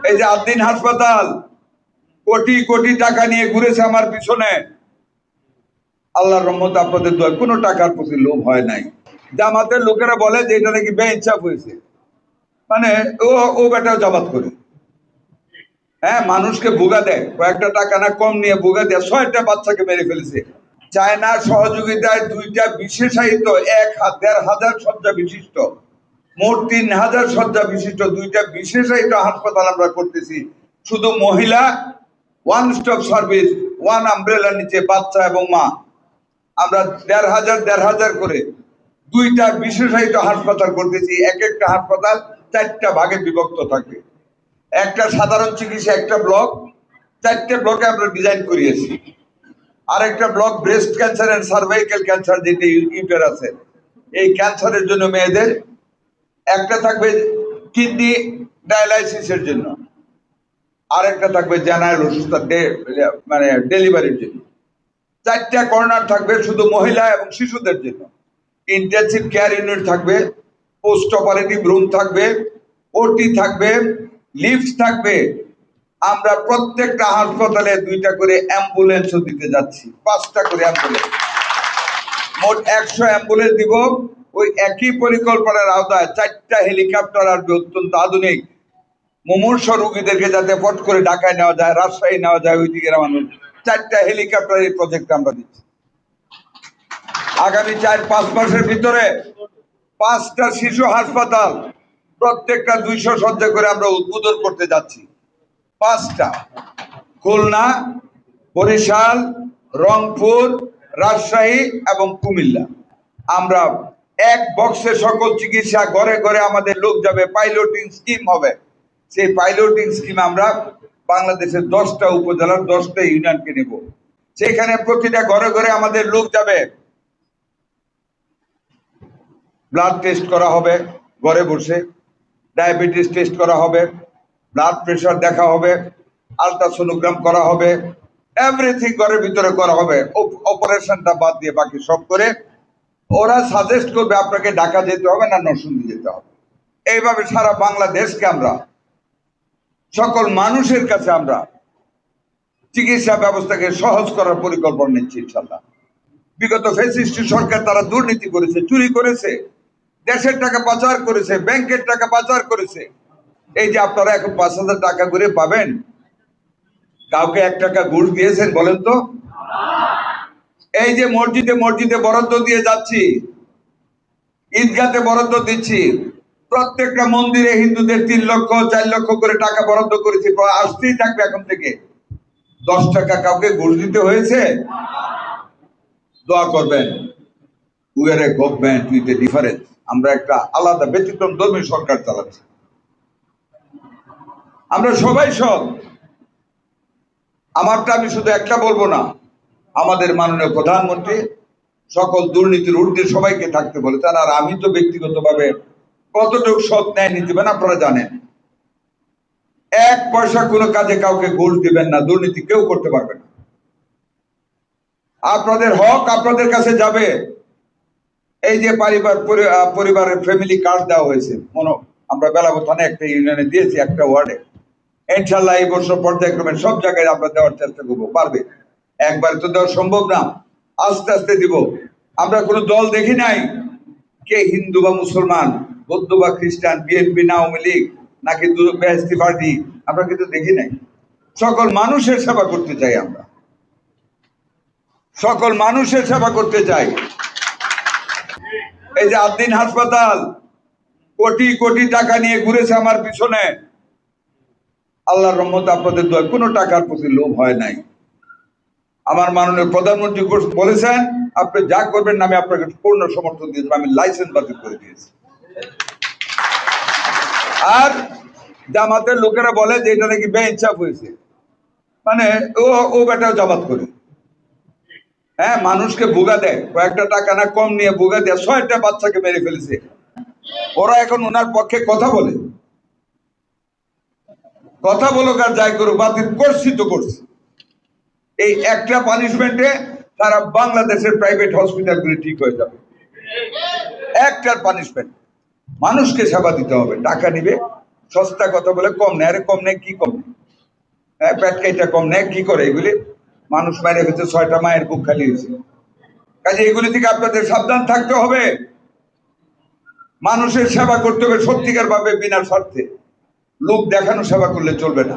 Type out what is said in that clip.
এই যে আদ্দিন হাসপাতাল কোটি কোটি টাকা নিয়ে ঘুরেছে আমার পিছনে। আল্লাহর রহমতে আপনাদের দোয়া কোনো টাকার প্রতি লোভ হয় নাই। জামাতের লোকেরা বলে যে এটা নাকি বেইনসাফ হয়েছে, মানে ও ও বেটাও জামাত করে। হ্যাঁ, মানুষকে ভুগা দেয়, কয়েকটা টাকা না কম নিয়ে ভুগা দেয়, 6টা বাচ্চাকে মেরে ফেলেছে। চায়নার সহযোগিতায় 2টা বিশেষায়িত 1,500 শয্যা বিশিষ্ট, মোট 3,000 শয্যা বিশিষ্ট 2টা বিশেষায়িত হাসপাতাল আমরা করতেছি। শুধু মহিলা, ওয়ান স্টপ সার্ভিস, ওয়ান আমব্রেলার নিচে বাচ্চা এবং মা। আমরা 1,500 করে 2টা বিশেষায়িত হাসপাতাল করতেছি। এক একটা হাসপাতাল 4টা ভাগে বিভক্ত থাকবে। একটা সাধারণ চিকিৎসা, একটা ব্লক, 4টে ব্লকে আমরা ডিজাইন করিয়েছি। আরেকটা block breast cancer and cervical cancer, যেটা ইউটেরাসের, এই ক্যান্সারের জন্য মেয়েদের। একটা থাকবে কিডনি ডায়ালাইসিসের জন্য, আরেকটা থাকবে জেনারেল অসুস্থতা মানে ডেলিভারির জন্য। 4টা কর্নার থাকবে শুধু মহিলা এবং শিশুদের জন্য। ইন্টেনসিভ কেয়ার ইউনিট থাকবে, পোস্ট অপারেটিভ রুম থাকবে, ওটি থাকবে, লিফট থাকবে। আমরা প্রত্যেকটা হাসপাতালে 2টা করে অ্যাম্বুলেন্সও দিতে যাচ্ছি, 5টা করে অ্যাম্বুলেন্স, মোট 100 অ্যাম্বুলেন্স দিব। ওই একই পরিকল্পনার আওতায় 4টা হেলিকপ্টার আসবে, অত্যন্ত আধুনিক, মুমূর্ষ রোগীদেরকে যাতে ফট করে ঢাকায় নেওয়া যায়, রাজশাহী নেওয়া যায়, ওই দিকের মানুষ। 4টা হেলিকপ্টার এই প্রজেক্ট আমরা দিচ্ছি। আগামী 4-5 মাসের ভিতরে 5টা শিশু হাসপাতাল, প্রত্যেকটা 200 শয্যা করে আমরা উদ্বোধন করতে যাচ্ছি। 5টা, খুলনা, বরিশাল, রংপুর, রাজশাহী এবং কুমিল্লা। আমরা এক বক্সে সকল চিকিৎসা, ঘরে ঘরে আমাদের লোক যাবে, পাইলটিং স্কিম হবে। সেই পাইলটিং স্কিম আমরা বাংলাদেশের 10টা উপজেলার 10টা ইউনিয়নকে নেব। সেখানে প্রতিটা ঘরে ঘরে আমাদের লোক যাবে, ব্লাড টেস্ট করা হবে ঘরে বসে, ডায়াবেটিস টেস্ট করা হবে, ব্লাড প্রেশার দেখা হবে, আলট্রাসোনোগ্রাম করা হবে, এভরিথিং ঘরের ভিতরে করা হবে। অপারেশনটা বাদ দিয়ে বাকি সব করে ওরা সাজেস্ট করবে আপনাকে ঢাকা যেতে হবে না নরসিংদী যেতে হবে। এইভাবে সারা বাংলাদেশকে আমরা, সকল মানুষের কাছে আমরা চিকিৎসা ব্যবস্থাকে সহজ করার পরিকল্পনা নিচ্ছি ইনশাল্লাহ। বিগত ফ্যাসিস্ট সরকার তারা দুর্নীতি করেছে, চুরি করেছে, দেশের টাকা পাচার করেছে, ব্যাংকের টাকা পাচার করেছে। এই যে আপনারা এখন 5,000 টাকা করে পাবেন, কাউকে 1 টাকা ঘুষ দিয়েছেন বলেন তো? এই যে মসজিদে মসজিদে বরাদ্দ দিয়ে যাচ্ছি, ঈদগাতে বরাদ্দ দিচ্ছি, প্রত্যেকটা মন্দিরে হিন্দুদের 3 লক্ষ 4 লক্ষ করে টাকা বরাদ্দ করেছি, আসতেই থাকবে এখন থেকে। 10 টাকা কাউকে ঘুষ দিতে হয়েছে? দোয়া করবেন, we are a government with a difference. আমরা একটা আলাদা ব্যতিক্রম ধর্মী সরকার চালাচ্ছি। আমরা সবাই সব, আমারটা আমি শুধু একটা বলবো না, আমাদের মাননীয় প্রধানমন্ত্রী সকল দুর্নীতির ঊর্ধ্বে সবাইকে থাকতে বলেছেন। আর আমি তো ব্যক্তিগতভাবে কতটুকু সৎ ন্যায় নীতি দিবেন আপনারা জানেন। 1 পয়সা কোনো কাজে কাউকে ঘুষ দিবেন না, দুর্নীতি কেউ করতে পারবে না। আপনাদের হক আপনাদের কাছে যাবে। এই যে পরিবারের ফ্যামিলি কার্ড দেওয়া হয়েছে, আমরা বেলাবো থানায় একটা ইউনিয়নে দিয়েছি, একটা ওয়ার্ডে। ইনশাল্লাহ এই বছর পর্যায়ক্রমে সব জায়গায় আমরা দেওয়ার চেষ্টা করবো। পারবে, একবারে তো দেওয়া সম্ভব না, আস্তে আস্তে দিব। আমরা কোনো দল দেখি নাই, কে হিন্দু বা মুসলমান, বৌদ্ধ বা খ্রিস্টান, বিএনপি না আওয়ামী লীগ নাকি বেহেশতি পার্টি, আমরা কিন্তু দেখি নাই। সকল মানুষের সেবা করতে চাই, আমরা সকল মানুষের সেবা করতে চাই। এই যে আদ্দিন হাসপাতাল কোটি কোটি টাকা নিয়ে ঘুরেছে আমার পিছনে। আল্লাহর রহমতে আপনাদের দোয়া কোনো টাকার প্রতি লোভ হয় নাই। আমার মাননীয় প্রধানমন্ত্রী বলেছেন আপনি যা করবেন আমি আপনাকে পূর্ণ সমর্থন দিয়েছি, আমি লাইসেন্স বাতিল করে দিয়েছি। আর জামাতের লোকেরা বলে যে এটা নাকি বেইনসাফ হয়েছে, মানে ও বেটাও জামাত করে। হ্যাঁ, মানুষকে ভুগা দেয়, কয়েকটা টাকা না কম নিয়ে ভুগা দেয়, 6টা বাচ্চাকে মেরে ফেলেছে। ওরা এখন ওনার পক্ষে কথা বলে, কথা বলুক আর যাই করুক, বাতিল করছি তো করছি। এই একটা পানিশমেন্টে সারা বাংলাদেশের প্রাইভেট হসপিটালগুলি ঠিক হয়ে যাবে। একটার পানিশমেন্ট, মানুষকে সেবা দিতে হবে, টাকা নিবে, সস্তা কথা বলে কম নেয়, আরে কম নেয় কি কম নেয়? হ্যাঁ, পেট কাইটা কম নেয় কি করে এগুলি? মানুষ মায়ের ভিতরে 6টা মায়ের বুক খালি হয়েছে। কাজে এগুলি থেকে আপনাদের সাবধান থাকতে হবে। মানুষের সেবা করতে হবে সত্যিকার ভাবে, বিনা স্বার্থে। লোক দেখানো সেবা করলে চলবে না।